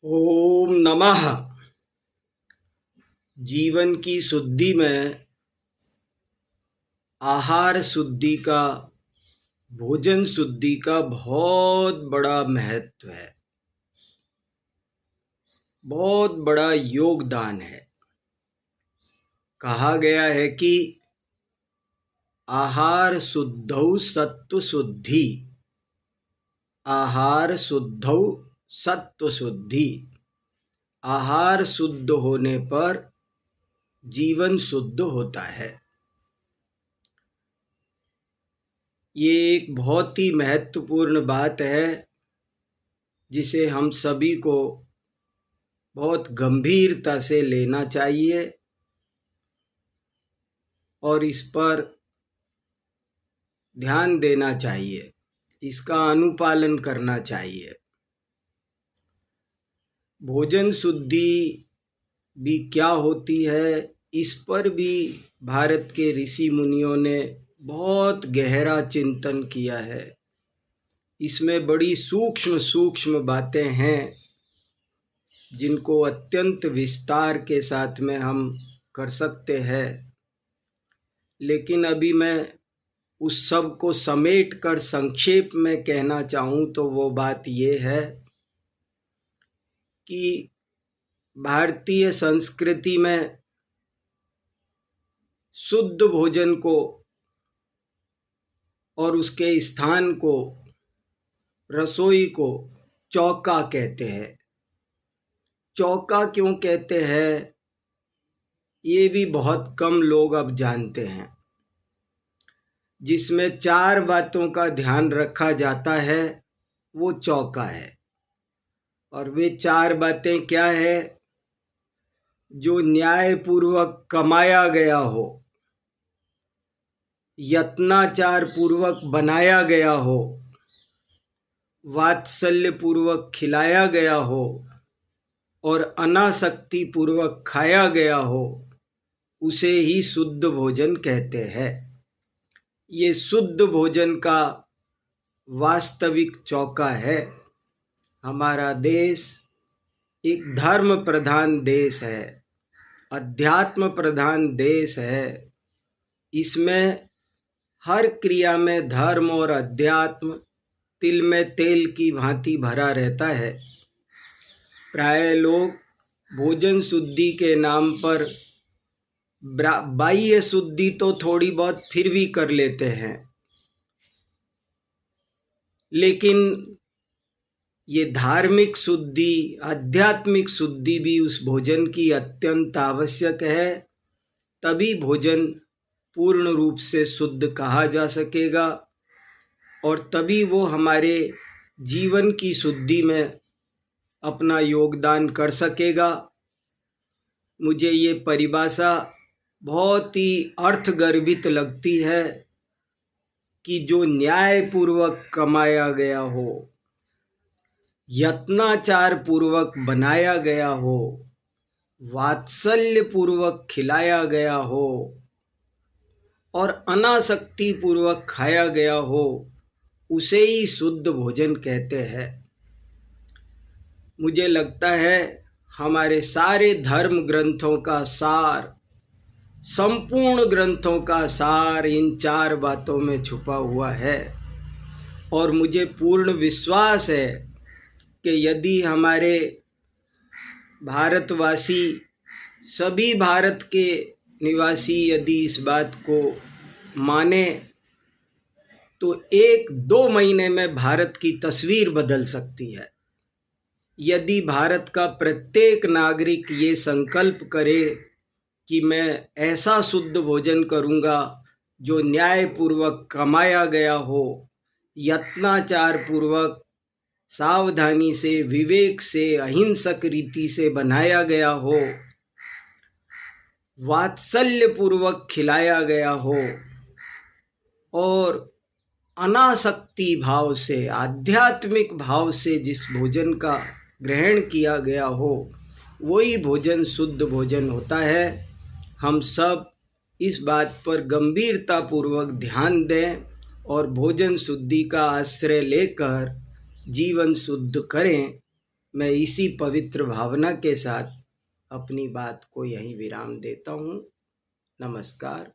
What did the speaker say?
ओम नमः। जीवन की शुद्धि में आहार शुद्धि का, भोजन शुद्धि का बहुत बड़ा महत्व है, बहुत बड़ा योगदान है। कहा गया है कि आहार शुद्धौ सत्व शुद्धि, आहार शुद्धौ सत्व शुद्धि। आहार शुद्ध होने पर जीवन शुद्ध होता है। ये एक बहुत ही महत्वपूर्ण बात है जिसे हम सभी को बहुत गंभीरता से लेना चाहिए और इस पर ध्यान देना चाहिए, इसका अनुपालन करना चाहिए। भोजन शुद्धि भी क्या होती है, इस पर भी भारत के ऋषि मुनियों ने बहुत गहरा चिंतन किया है। इसमें बड़ी सूक्ष्म सूक्ष्म बातें हैं जिनको अत्यंत विस्तार के साथ में हम कर सकते हैं, लेकिन अभी मैं उस सब को समेट कर संक्षेप में कहना चाहूँ तो वो बात ये है कि भारतीय संस्कृति में शुद्ध भोजन को और उसके स्थान को, रसोई को चौका कहते हैं। चौका क्यों कहते हैं, ये भी बहुत कम लोग अब जानते हैं। जिसमें 4 बातों का ध्यान रखा जाता है वो चौका है। और वे 4 बातें क्या है? जो न्यायपूर्वक कमाया गया हो, यत्नाचार पूर्वक बनाया गया हो, वात्सल्य पूर्वक खिलाया गया हो और अनासक्ति पूर्वक खाया गया हो, उसे ही शुद्ध भोजन कहते हैं। ये शुद्ध भोजन का वास्तविक चौका है। हमारा देश एक धर्म प्रधान देश है, अध्यात्म प्रधान देश है। इसमें हर क्रिया में धर्म और अध्यात्म तिल में तेल की भांति भरा रहता है। प्राय लोग भोजन शुद्धि के नाम पर बाह्य शुद्धि तो थोड़ी बहुत फिर भी कर लेते हैं, लेकिन ये धार्मिक शुद्धि, आध्यात्मिक शुद्धि भी उस भोजन की अत्यंत आवश्यक है। तभी भोजन पूर्ण रूप से शुद्ध कहा जा सकेगा और तभी वो हमारे जीवन की शुद्धि में अपना योगदान कर सकेगा। मुझे ये परिभाषा बहुत ही अर्थगर्भित लगती है कि जो न्यायपूर्वक कमाया गया हो, यत्नाचार पूर्वक बनाया गया हो, वात्सल्य पूर्वक खिलाया गया हो और अनासक्ति पूर्वक खाया गया हो, उसे ही शुद्ध भोजन कहते हैं। मुझे लगता है हमारे सारे धर्म ग्रंथों का सार, संपूर्ण ग्रंथों का सार इन 4 बातों में छुपा हुआ है। और मुझे पूर्ण विश्वास है कि यदि हमारे भारतवासी, सभी भारत के निवासी यदि इस बात को माने तो 1-2 महीने में भारत की तस्वीर बदल सकती है। यदि भारत का प्रत्येक नागरिक ये संकल्प करे कि मैं ऐसा शुद्ध भोजन करूंगा जो न्यायपूर्वक कमाया गया हो, यत्नाचार पूर्वक, सावधानी से, विवेक से, अहिंसक रीति से बनाया गया हो, वात्सल्य पूर्वक खिलाया गया हो और अनासक्ति भाव से, आध्यात्मिक भाव से जिस भोजन का ग्रहण किया गया हो, वही भोजन शुद्ध भोजन होता है। हम सब इस बात पर गंभीरता पूर्वक ध्यान दें और भोजन शुद्धि का आश्रय लेकर जीवन शुद्ध करें। मैं इसी पवित्र भावना के साथ अपनी बात को यहीं विराम देता हूँ। नमस्कार।